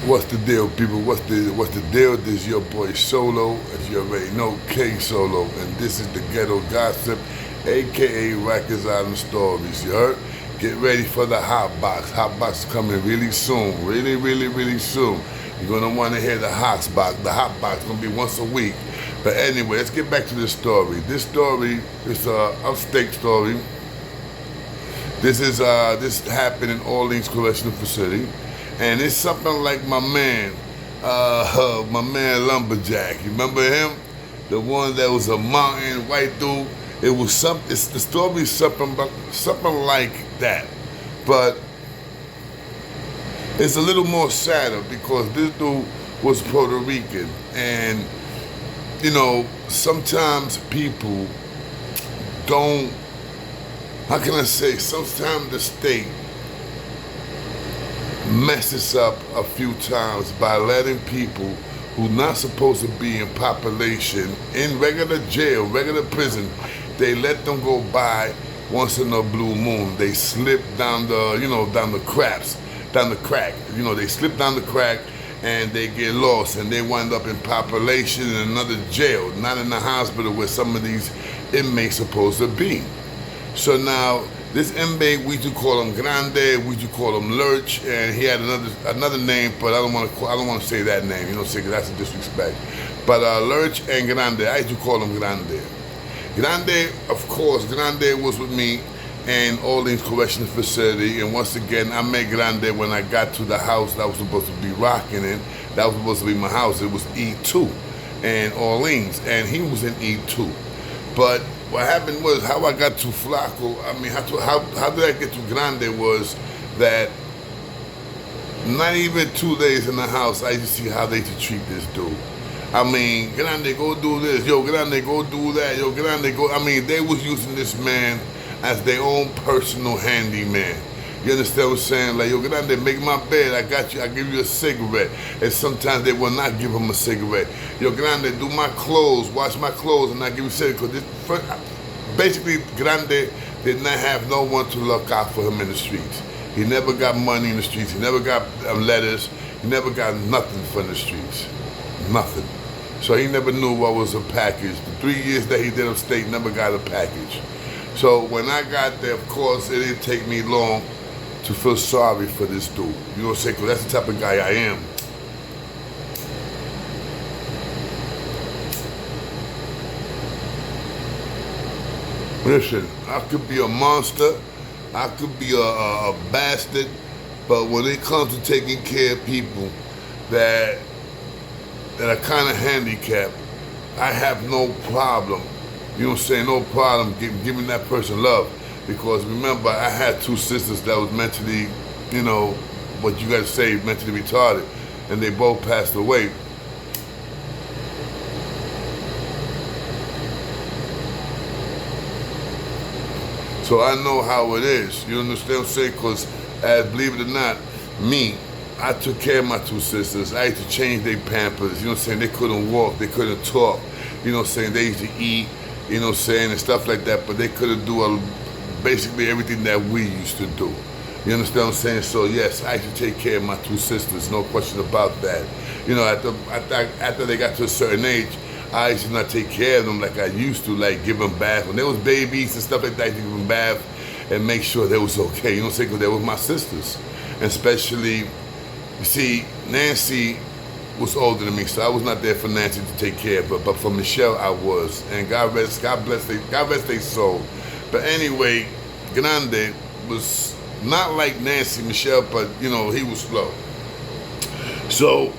What's the deal, people? What's the deal? This is your boy Solo, as you already know, K.Solo, and this is the Ghetto Gossip, aka Rikers Island Stories. You heard? Get ready for the hot box. Hot box is coming really soon, really soon. You're gonna want to hear the hot box. The hot box is gonna be once a week. But anyway, let's get back to the story. This story is a upstate story. This happened in Orleans Correctional Facility. And it's something like my man Lumberjack. You remember him? The one that was a mountain white dude. It was the story is something like that, but it's a little more sadder because this dude was Puerto Rican, and you know sometimes people don't. How can I say? Sometimes the state messes up a few times by letting people who not supposed to be in population in regular jail, regular prison, they let them go by once in a blue moon. They slip down the crack. They slip down the crack and they get lost and they wind up in population in another jail, not in the hospital where some of these inmates supposed to be. So now, this inmate, we used to call him Grande, we used to call him Lurch, and he had another name, but I don't want to say that name, because that's a disrespect. But Lurch and Grande, I used to call him Grande. Grande, of course, Grande was with me in Orleans Correctional Facility, and once again, I met Grande when I got to the house that I was supposed to be rocking in. That was supposed to be my house. It was E2 in Orleans, and he was in E2. But what happened was, how I got to Flaco, how did I get to Grande was that not even 2 days in the house, I used to see how they used to treat this dude. Grande, go do this. Yo, Grande, go do that. Yo, Grande, go. They was using this man as their own personal handyman. You understand what I'm saying? Like, yo, Grande, make my bed. I got you. I give you a cigarette. And sometimes they will not give him a cigarette. Yo, Grande, do my clothes. Wash my clothes, and I give you a cigarette. Basically, Grande did not have no one to look out for him in the streets. He never got money in the streets. He never got letters. He never got nothing from the streets. Nothing. So he never knew what was a package. The 3 years that he did upstate, never got a package. So when I got there, of course, it didn't take me long to feel sorry for this dude. You know what I'm saying? Because that's the type of guy I am. Listen, I could be a monster, I could be a bastard, but when it comes to taking care of people that are kind of handicapped, I have no problem, you know what I'm saying, no problem giving that person love. Because remember, I had two sisters that was mentally, what you guys say, mentally retarded, and they both passed away. So I know how it is, you understand what I'm saying? Because, believe it or not, I took care of my two sisters. I used to change their pampers, you know what I'm saying? They couldn't walk, they couldn't talk, you know what I'm saying? They used to eat, you know what I'm saying, and stuff like that, but they couldn't do basically everything that we used to do. You understand what I'm saying? So yes, I used to take care of my two sisters, no question about that. After they got to a certain age, I used to not take care of them like I used to, like give them bath. When they was babies and stuff like that, I used to give them bath and make sure they was okay. You know what I'm saying? Because they were my sisters. And especially, you see, Nancy was older than me, so I was not there for Nancy to take care of her. But for Michelle, I was. And God bless their soul. But anyway, Grande was not like Nancy Michelle, but he was slow. So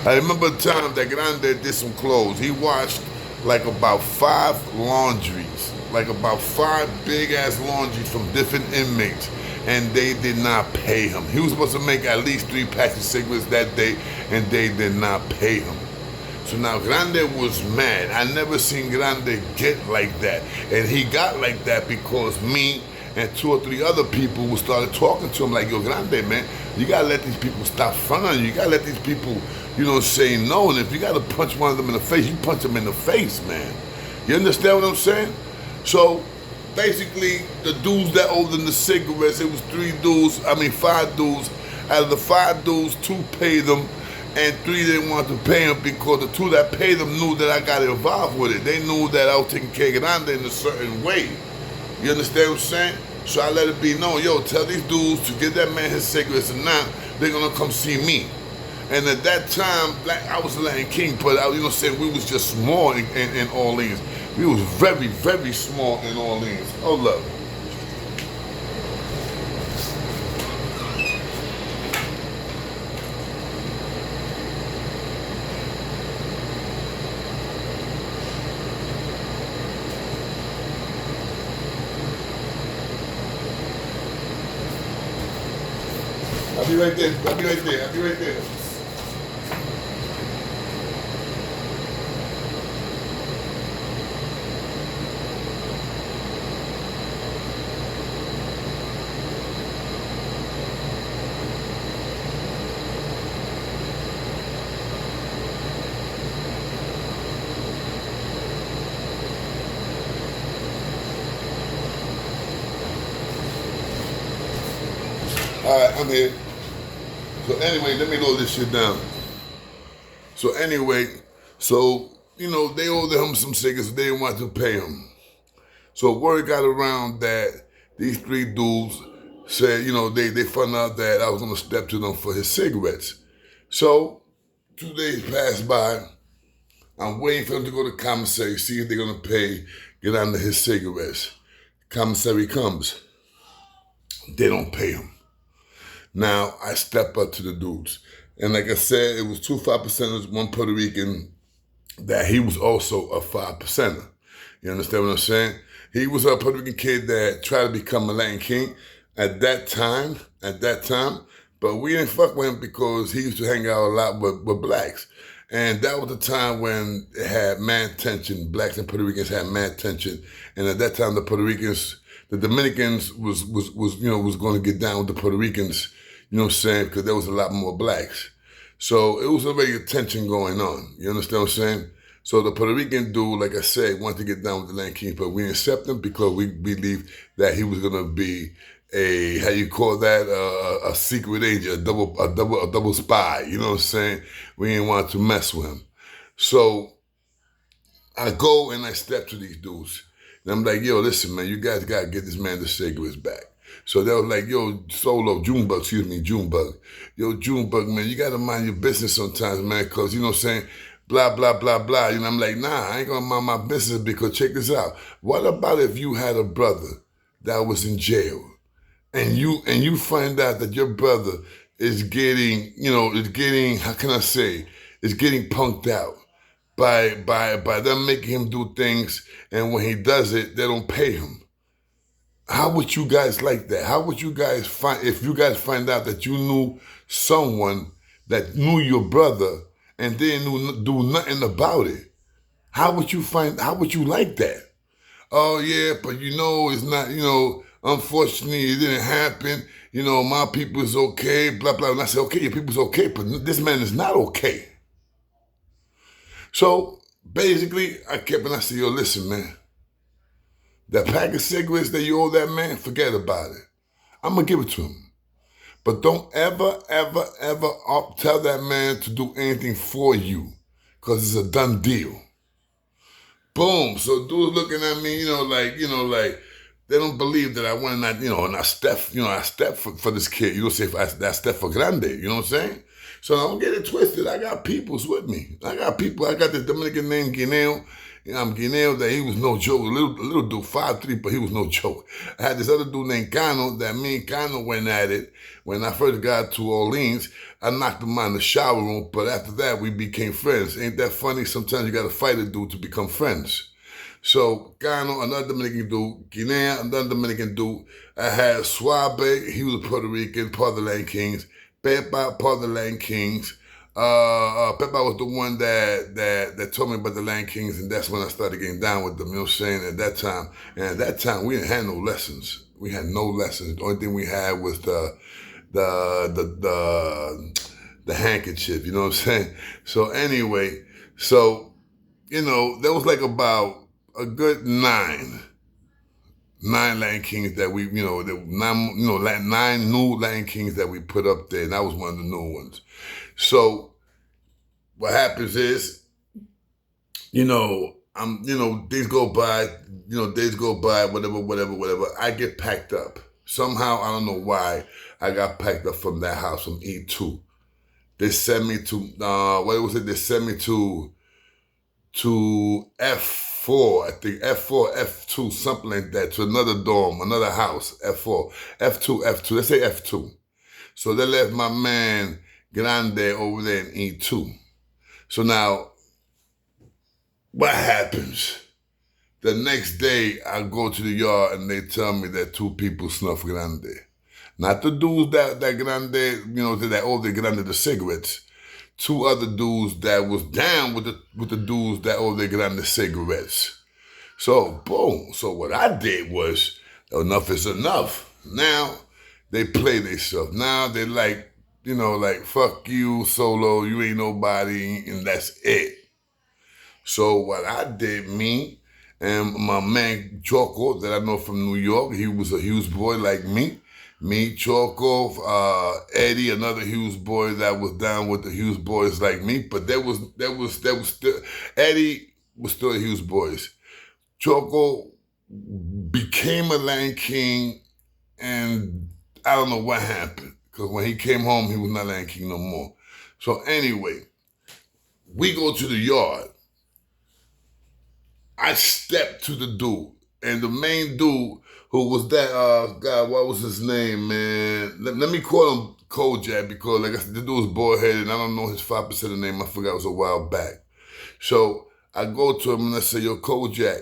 I remember the time that Grande did some clothes. He washed like about 5 laundries, like about 5 big ass laundries from different inmates, and they did not pay him. He was supposed to make at least 3 packs of cigarettes that day, and they did not pay him. So now Grande was mad. I never seen Grande get like that. And he got like that because me and 2 or 3 other people started talking to him like, yo, Grande, man, you gotta let these people stop fronting on you. You gotta let these people, say no. And if you gotta punch one of them in the face, you punch them in the face, man. You understand what I'm saying? So basically the dudes that owed them the cigarettes, it was five dudes. Out of the five dudes, two paid them, and three didn't want to pay them because the two that paid them knew that I got involved with it. They knew that I was taking care of Grande in a certain way. You understand what I'm saying? So I let it be known, yo, tell these dudes to get that man his cigarettes, and now they're gonna come see me. And at that time, like, I was a Latin King, but we was just small in Orleans. We was very, very small in Orleans. Hold up. I'll be right there. I'll be right there. I'll be right there. All right, I'm here. So anyway, let me load this shit down. So anyway, they owed him some cigarettes. They didn't want to pay him. So word got around that these three dudes said, they found out that I was gonna step to them for his cigarettes. So 2 days passed by. I'm waiting for them to go to commissary, see if they're gonna get under his cigarettes. Commissary comes. They don't pay him. Now I step up to the dudes. And like I said, it was two 5%ers, one Puerto Rican, that he was also a 5%er. You understand what I'm saying? He was a Puerto Rican kid that tried to become a Latin King at that time, but we didn't fuck with him because he used to hang out a lot with blacks. And that was the time when it had mad tension. Blacks and Puerto Ricans had mad tension. And at that time, the Dominicans was going to get down with the Puerto Ricans, you know what I'm saying? Because there was a lot more blacks. So it was already a tension going on. You understand what I'm saying? So the Puerto Rican dude, like I said, wanted to get down with the Latin King, but we didn't accept him because we believed that he was going to be a secret agent, a double spy. You know what I'm saying? We didn't want to mess with him. So I go and I step to these dudes. And I'm like, yo, listen, man, you guys got to get this man the cigarettes back. So they was like, yo, Junebug. Yo, Junebug, man, you got to mind your business sometimes, man, because, you know what I'm saying, blah, blah, blah, blah. I'm like, nah, I ain't going to mind my business because check this out. What about if you had a brother that was in jail and you find out that your brother is getting how can I say, is getting punked out by them making him do things, and when he does it, they don't pay him. How would you guys like that? How would you guys if you guys find out that you knew someone that knew your brother and they didn't do nothing about it? How would you like that? Oh yeah, but it's not, unfortunately it didn't happen. My people is okay, blah, blah. And I said, okay, your people's okay, but this man is not okay. So basically I said, yo, listen, man. That pack of cigarettes that you owe that man, forget about it. I'm going to give it to him. But don't ever, ever, ever tell that man to do anything for you, because it's a done deal. Boom. So dudes looking at me, like they don't believe that I went and I step for this kid. You know, say I step for Grande, you know what I'm saying? So don't get it twisted. I got peoples with me. I got this Dominican named Guineo. I'm Guineo, that he was no joke. A little dude, 5'3", but he was no joke. I had this other dude named Cano, that me and Cano went at it. When I first got to Orleans, I knocked him out in the shower room, but after that, we became friends. Ain't that funny? Sometimes you gotta fight a dude to become friends. So, Cano, another Dominican dude, Guinea, another Dominican dude. I had Suave, he was a Puerto Rican, part of the Latin Kings. Pepa, part of the Latin Kings. Pepa was the one that told me about the Latin Kings, and that's when I started getting down with them, you know what I'm saying, at that time, we didn't have no lessons. We had no lessons. The only thing we had was the handkerchief, you know what I'm saying? So anyway, there was like about a good 9 9 Latin Kings that we, nine new Latin Kings that we put up there, and that was one of the new ones. So what happens is, days go by, whatever. I get packed up. Somehow, I don't know why, I got packed up from that house, from E2. They sent me to, They sent me to F4, I think, F4, F2, something like that, to another dorm, another house, F4, F2, let's say F2. So they left my man Grande over there in E2. So now, what happens? The next day, I go to the yard and they tell me that 2 people snuffed Grande. Not the dudes that Grande, that older Grande, the cigarettes. 2 other dudes that was down with the dudes that older Grande cigarettes. So, boom. So what I did was, enough is enough. Now, they play themselves. Now they like, fuck you, Solo, you ain't nobody, and that's it. So what I did, me and my man Choco, that I know from New York, he was a Hughes boy like me. Me, Choco, Eddie, another Hughes boy that was down with the Hughes boys like me. But there was still, Eddie was still a Hughes boys. Choco became a Latin King, and I don't know what happened. Because when he came home, he was not Latin King no more. So anyway, we go to the yard. I stepped to the dude, and the main dude who was that guy, what was his name, man? Let me call him Kojak, because like I said, the dude was bald-headed, and I don't know his 5% of the name. I forgot, it was a while back. So I go to him and I say, yo, Kojak,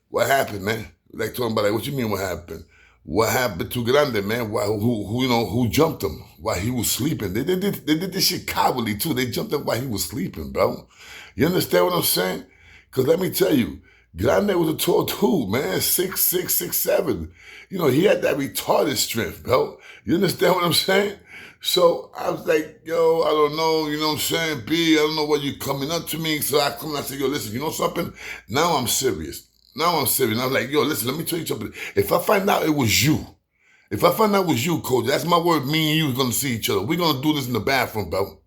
what happened, man? Like talking about, like, what you mean what happened? What happened to Grande, man? Why, who jumped him while he was sleeping? They did this shit cowardly too. They jumped him while he was sleeping, bro. You understand what I'm saying? Because let me tell you, Grande was a tall dude, man, 6'6", 6'7". He had that retarded strength, bro. You understand what I'm saying? So I was like, yo, I don't know, you know what I'm saying? B, I don't know what you coming up to me. So I come and I say, yo, listen, you know something? Now I'm serious. I'm like, yo, listen, let me tell you something. If I find out it was you, Coach, that's my word, me and you is going to see each other. We're going to do this in the bathroom, bro.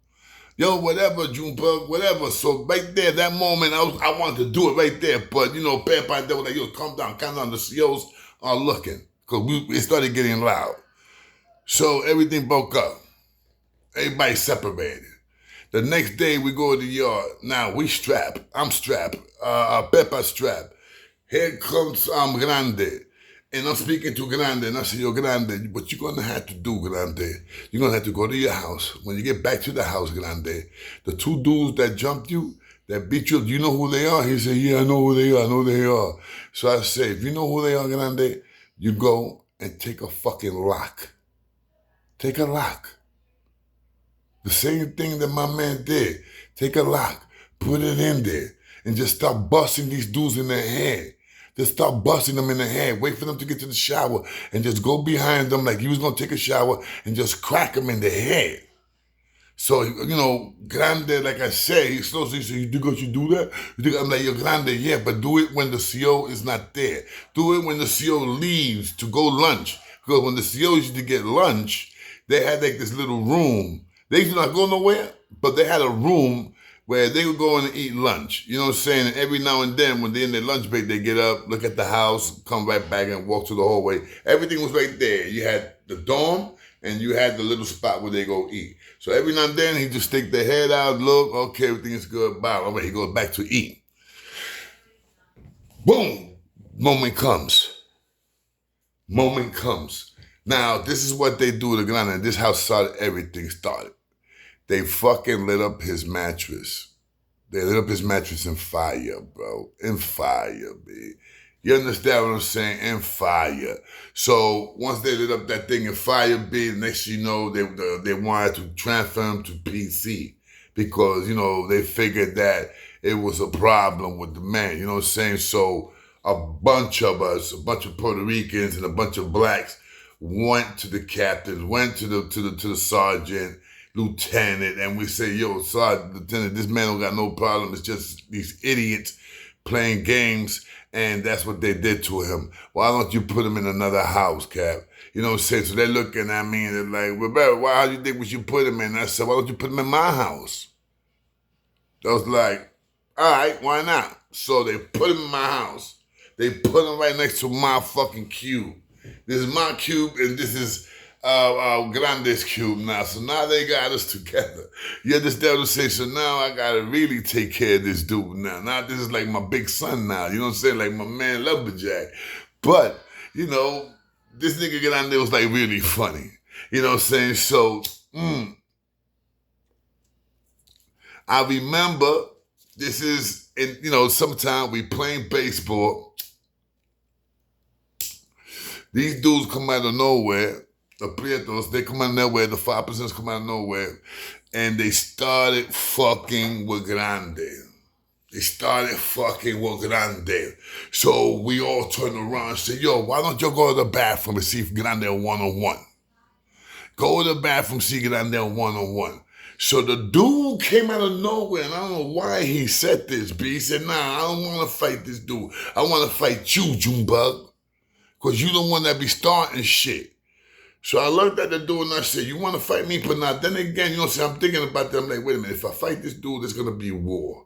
Yo, whatever, Junebug, whatever. So right there, that moment, I wanted to do it right there. But, Peppa, they were like, yo, calm down. The COs are looking. Because it started getting loud. So everything broke up. Everybody separated. The next day, we go to the yard. Now, we strap. I'm strapped. Peppa's strapped. Here comes Grande. And I'm speaking to Grande, and I say, yo, Grande, what you're going to have to do, Grande, you're going to have to go to your house. When you get back to the house, Grande, the 2 dudes that jumped you, that beat you up, do you know who they are? He said, yeah, I know who they are. So I say, if you know who they are, Grande, you go and take a fucking lock. Take a lock. The same thing that my man did. Take a lock, put it in there, and just start busting these dudes in their head. Just start busting them in the head. Wait for them to get to the shower and just go behind them like you was going to take a shower and just crack them in the head. So, Grande, like I said, he said, you do that? I'm like, yo, Grande, yeah, but do it when the CO is not there. Do it when the CO leaves to go lunch. Because when the CO used to get lunch, they had like this little room. They used to not go nowhere, but they had a room where they would go in and eat lunch. You know what I'm saying? And every now and then, when they're in their lunch break, they get up, look at the house, come right back and walk to the hallway. Everything was right there. You had the dorm, and you had the little spot where they go eat. So every now and then, he just stick their head out, look, okay, everything is good, bye. All right, he goes back to eat. Boom! Moment comes. Now, this is what they do to Grande, and this is how everything started. They fucking lit up his mattress. They lit up his mattress in fire, bro. In fire, B. You understand what I'm saying? In fire. So once they lit up that thing in fire, B, the next thing you know, they wanted to transfer him to PC because, they figured that it was a problem with the man. You know what I'm saying? So a bunch of us, a bunch of Puerto Ricans and a bunch of blacks went to the captains, went to the sergeant, lieutenant, and we say, yo, Sergeant, Lieutenant, this man don't got no problem. It's just these idiots playing games And that's what they did to him. Why don't you put him in another house, Cap? You know what I'm saying? So they're looking at me and they're like, Roberto, why do you think we should put him in? I said, why don't you put him in my house? I was like, all right, why not? So they put him in my house. They put him right next to my fucking cube. This is my cube and this is Grande's cube now. So now they got us together. You understand what I'm saying? So now I gotta really take care of this dude now. Now this is like my big son now. You know what I'm saying? Like my man Lumberjack. But, you know, this nigga Grande was like really funny. You know what I'm saying? So, I remember this is, sometime we playing baseball. These dudes come out of nowhere. The Prietos, they come out of nowhere. The 5% come out of nowhere. And they started fucking with Grande. They started fucking with Grande. So we all turned around and said, yo, why don't you go to the bathroom and see if Grande one-on-one? Go to the bathroom, see Grande one-on-one. So the dude came out of nowhere, and I don't know why he said this, but he said, nah, I don't want to fight this dude. I want to fight you, Junebug, because you the one that be starting shit. So I looked at the dude and I said, you want to fight me? But now, then again, you know what I'm saying? I'm thinking about that. I'm like, wait a minute, if I fight this dude, there's going to be war.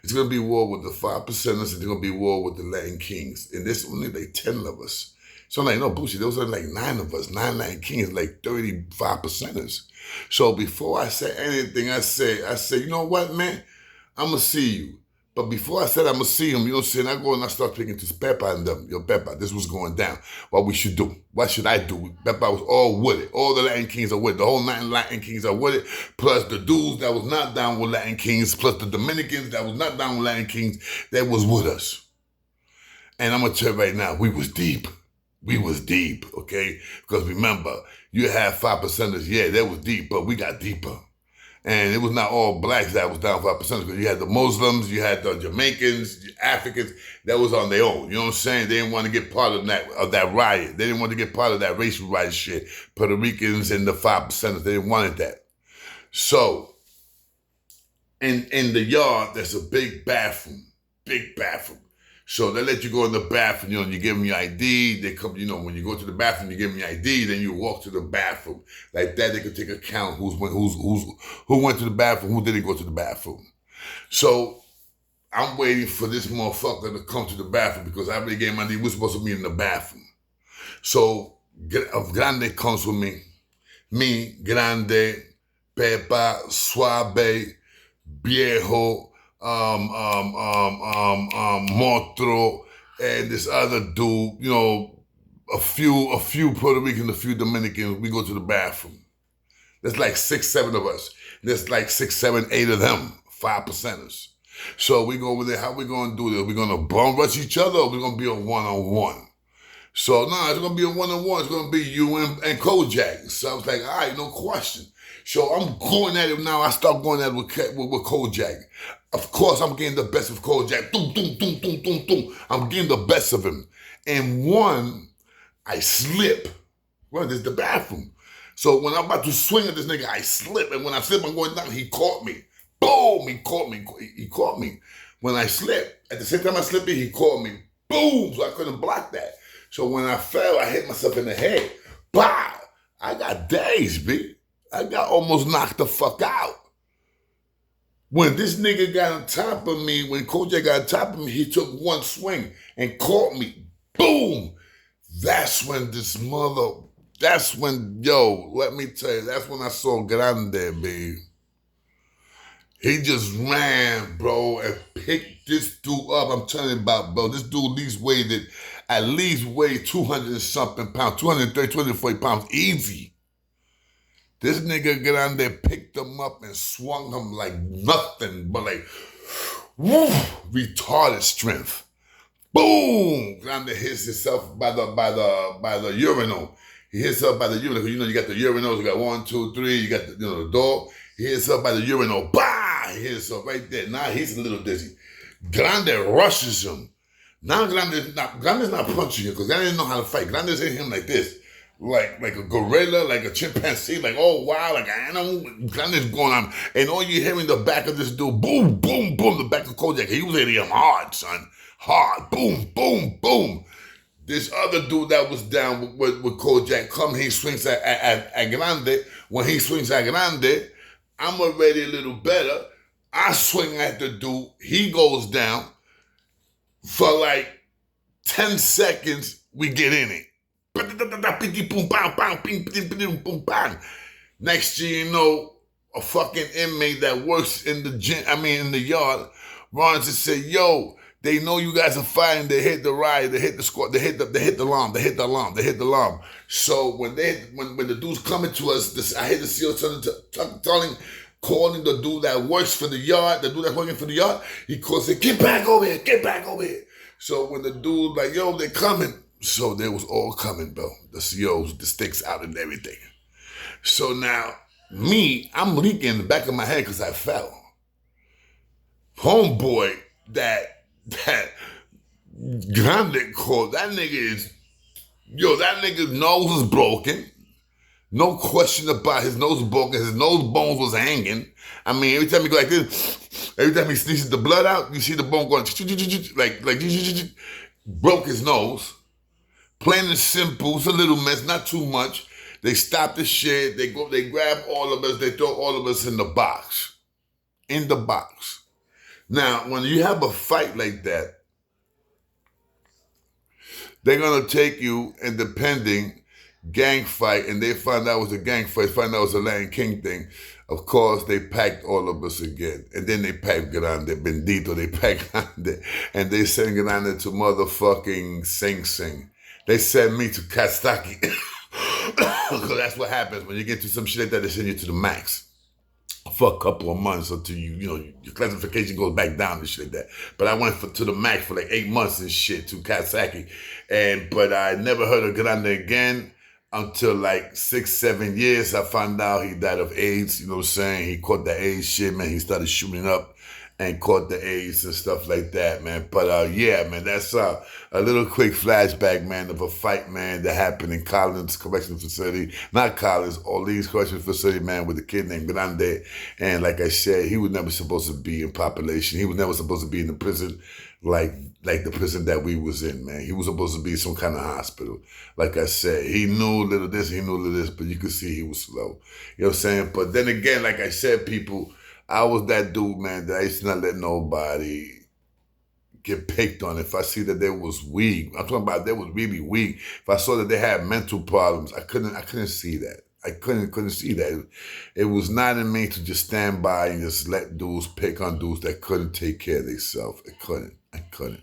It's going to be war with the 5%ers, and there's going to be war with the Latin Kings. And there's only like 10 of us. So I'm like, no, bullshit, there was only like 9 of us, 9 Latin Kings, like 35%ers. So before I said anything, I said, you know what, man? I'm going to see you. But before I said I'm going to see him, you know what I'm saying? I go and I start speaking to Peppa and them. Yo, Peppa, this was going down. What we should do? What should I do? Peppa was all with it. All the Latin Kings are with it. The whole 9 Latin Kings are with it. Plus the dudes that was not down with Latin Kings. Plus the Dominicans that was not down with Latin Kings. That was with us. And I'm going to tell you right now, we was deep. We was deep, okay? Because remember, you had 5%ers. Yeah, that was deep, but we got deeper. And it was not all blacks that was down 5%, because you had the Muslims, you had the Jamaicans, the Africans, that was on their own. You know what I'm saying? They didn't want to get part of that riot. They didn't want to get part of that racial riot shit. Puerto Ricans and the 5%ers, they didn't want that. So, in the yard, there's a big bathroom. So they let you go in the bathroom, you give them your ID, they come, when you go to the bathroom, you give them your ID, then you walk to the bathroom. Like that, they can take account who went to the bathroom, who didn't go to the bathroom. So I'm waiting for this motherfucker to come to the bathroom because I already gave my ID, we're supposed to be in the bathroom. So Grande comes with me. Me, Grande, Pepa, Suave, Viejo, Motro, and this other dude, a few Puerto Ricans, a few Dominicans, we go to the bathroom. There's like 6, 7 of us. There's like 6, 7, 8 of them, 5%ers. So we go over there, how we gonna do this? We're gonna bum rush each other, or we're gonna be a one-on-one? So no, it's gonna be a one-on-one, it's gonna be you and Kojak. So I was like, all right, no question. So I'm going at it now. I start going at it with Kojak. Of course, I'm getting the best of Kojak. Doom, doom, doom, doom, doom, doom. I'm getting the best of him. And one, I slip. Well, there's the bathroom. So when I'm about to swing at this nigga, I slip. And when I slip, I'm going down. He caught me. Boom! He caught me. He caught me. When I slipped, at the same time I slipped, he caught me. Boom! So I couldn't block that. So when I fell, I hit myself in the head. Bah! I got dazed, B. I got almost knocked the fuck out. When this nigga got on top of me, when Kojak got on top of me, he took one swing and caught me. Boom! That's when let me tell you, that's when I saw Grande, baby. He just ran, bro, and picked this dude up. I'm telling you about, bro, this dude at least weighed 200 and something pounds, 230, 240 pounds, easy. This nigga Grande picked him up and swung him like nothing, but like, woo, retarded strength. Boom! Grande hits himself by the urinal. He hits up by the urinal, because you got the urinals, you got 1, 2, 3, you got the door. He hits up by the urinal, bah! He hits up right there. Now he's a little dizzy. Grande rushes him. Now Grande's not punching him, because Grande didn't know how to fight. Grande's hitting him like this. Like a gorilla, like a chimpanzee, like wow, like an animal. Grande's going on. And all you hear in the back of this dude, boom, boom, boom, the back of Kojak. He was hitting him hard, son. hard, boom, boom, boom. This other dude that was down with Kojak come, he swings at Grande. When he swings at Grande, I'm already a little better. I swing at the dude, he goes down. For like 10 seconds, we get in it. Next thing you know, a fucking inmate that works in the gym, in the yard, runs and say, yo, they know you guys are fighting. They hit the riot. They hit the squad. They hit the alarm. They hit the alarm. They hit the alarm. So when the dude's coming to us, I hear the CO calling the dude that works for the yard, the dude that's working for the yard. He calls it, get back over here. Get back over here. So when the dude like, yo, they're coming. So they was all coming, bro. The COs, the sticks out and everything. So now, I'm leaking in the back of my head because I fell. Homeboy, that Grande called, that nigga's nose is broken. No question about his nose broken. His nose bones was hanging. Every time he go like this, every time he sneezes the blood out, you see the bone going like broke his nose. Plain and simple, it's a little mess, not too much. They stop the shit, they grab all of us, they throw all of us in the box. In the box. Now, when you have a fight like that, they're gonna take you in the pending gang fight, and they find out it was a gang fight, find out it was a Latin King thing. Of course, they packed all of us again. And then they packed Grande, Bendito, they packed Grande, and they sent Grande to motherfucking Sing Sing. They sent me to Kastaki. Because that's what happens when you get to some shit like that, they send you to the max for a couple of months until your classification goes back down and shit like that. But I went to the max for like 8 months and shit to Kastaki. But I never heard of Grande again until like 6-7 years. I found out he died of AIDS, you know what I'm saying? He caught the AIDS shit, man. He started shooting up and caught the AIDS and stuff like that, man. But yeah, man, that's a little quick flashback, man, of a fight, man, that happened in Collins Correctional Facility. Not Collins, Orleans Correctional Facility, man, with a kid named Grande. And like I said, he was never supposed to be in population. He was never supposed to be in the prison like the prison that we was in, man. He was supposed to be in some kind of hospital. Like I said, he knew a little this, he knew a little this, but you could see he was slow. You know what I'm saying? But then again, like I said, people, I was that dude, man, that I used to not let nobody get picked on. If I see that they was weak, I'm talking about they was really weak. If I saw that they had mental problems, I couldn't see that. I couldn't see that. It was not in me to just stand by and just let dudes pick on dudes that couldn't take care of themselves. I couldn't.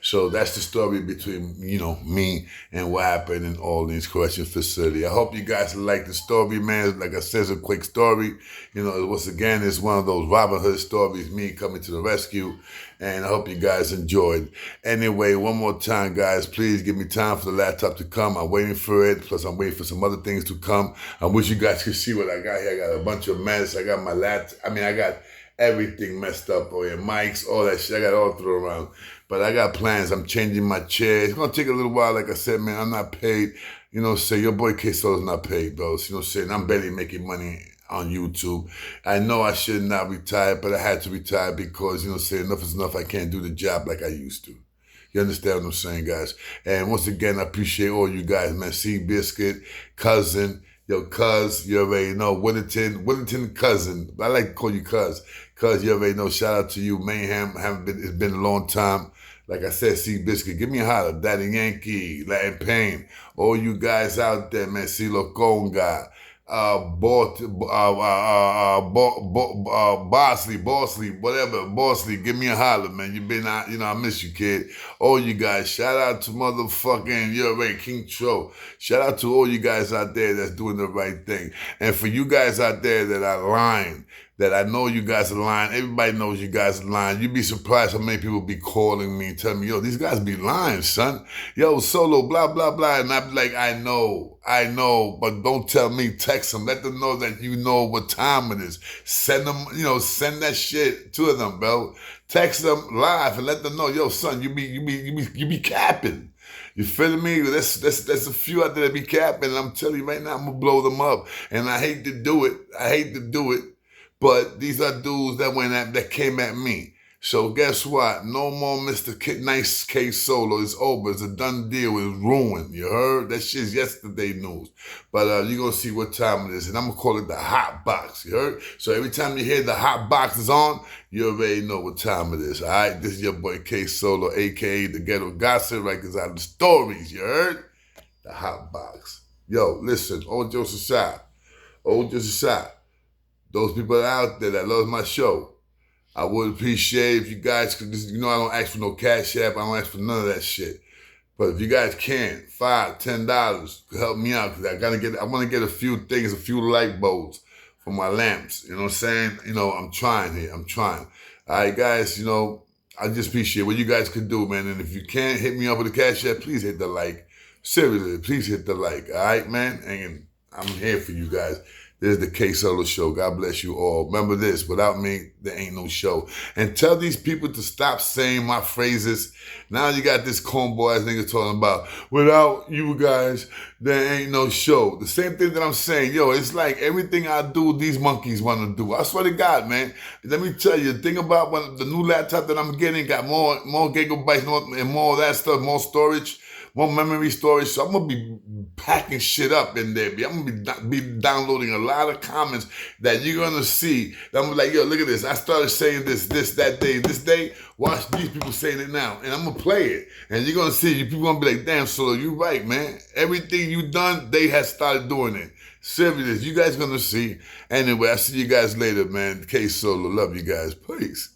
So that's the story between, me and what happened in Orleans Correctional Facility. I hope you guys like the story, man. Like I said, it's a quick story. Once again, it's one of those Robin Hood stories, me coming to the rescue. And I hope you guys enjoyed. Anyway, one more time, guys, please give me time for the laptop to come. I'm waiting for it. Plus, I'm waiting for some other things to come. I wish you guys could see what I got here. I got a bunch of mess. I got my laptop. I got everything messed up over here. Mics, all that shit. I got all thrown around. But I got plans. I'm changing my chair. It's going to take a little while. Like I said, man, I'm not paid. Say your boy K.solo is not paid, bro. I'm barely making money on YouTube. I know I should not retire, but I had to retire because, enough is enough. I can't do the job like I used to. You understand what I'm saying, guys? And once again, I appreciate all you guys, man. Seabiscuit, Cousin, Cuz, you already know. Whittington Cousin. I like to call you Cuz. Cuz, you already know. Shout out to you, Mayhem. It's been a long time. Like I said, Seabiscuit, give me a holler. Daddy Yankee, Latin Pain. All you guys out there, man. CeeLo Conga. Bosley, whatever, Bosley, give me a holler, man. You been out, I miss you, kid. All you guys, shout out to motherfucking, you're right, King Tro. Shout out to all you guys out there that's doing the right thing. And for you guys out there that are lying, that I know you guys are lying, everybody knows you guys are lying. You'd be surprised how many people be calling me and telling me, these guys be lying, son. Solo, blah, blah, blah. And I'm like, I know, but don't tell me, text them. Let them know that you know what time it is. Send them, send that shit to them, bro. Text them live and let them know, son, you be capping. You feel me? That's a few out there that be capping. And I'm telling you right now, I'm gonna blow them up. And I hate to do it. But these are dudes that came at me. So guess what? No more Mr. Nice K.Solo. It's over. It's a done deal. It's ruined. You heard? That shit's yesterday news. But you're going to see what time it is. And I'm going to call it the hot box. You heard? So every time you hear the hot box is on, you already know what time it is. All right? This is your boy K.Solo, a.k.a. the Ghetto Gossip Records out of the stories. You heard? The hot box. Yo, listen. All jokes aside. All jokes aside. Those people out there that love my show, I would appreciate if you guys could, I don't ask for no cash app. I don't ask for none of that shit. But if you guys can, $5, $10, could help me out, because I want to get a few things, a few light bulbs for my lamps. You know what I'm saying? I'm trying here. I'm trying. All right, guys, I just appreciate what you guys could do, man. And if you can't hit me up with a cash app, please hit the like. Seriously, please hit the like. All right, man? And I'm here for you guys. This is the K.Solo Show. God bless you all. Remember this, without me, there ain't no show. And tell these people to stop saying my phrases. Now you got this cornball ass nigga talking about, without you guys, there ain't no show. The same thing that I'm saying, yo, it's like everything I do, these monkeys want to do. I swear to God, man. Let me tell you, the thing about the new laptop that I'm getting got more gigabytes and more of that stuff, more storage, more memory storage. So I'm going to be packing shit up in there. I'm going to be downloading a lot of comments that you're going to see. I'm like, yo, look at this. I started saying this, that day, this day. Watch these people saying it now. And I'm going to play it. And you're going to see, people going to be like, damn, Solo, you right, man. Everything you done, they have started doing it. Serious. You guys going to see. Anyway, I'll see you guys later, man. K.Solo. Love you guys. Peace.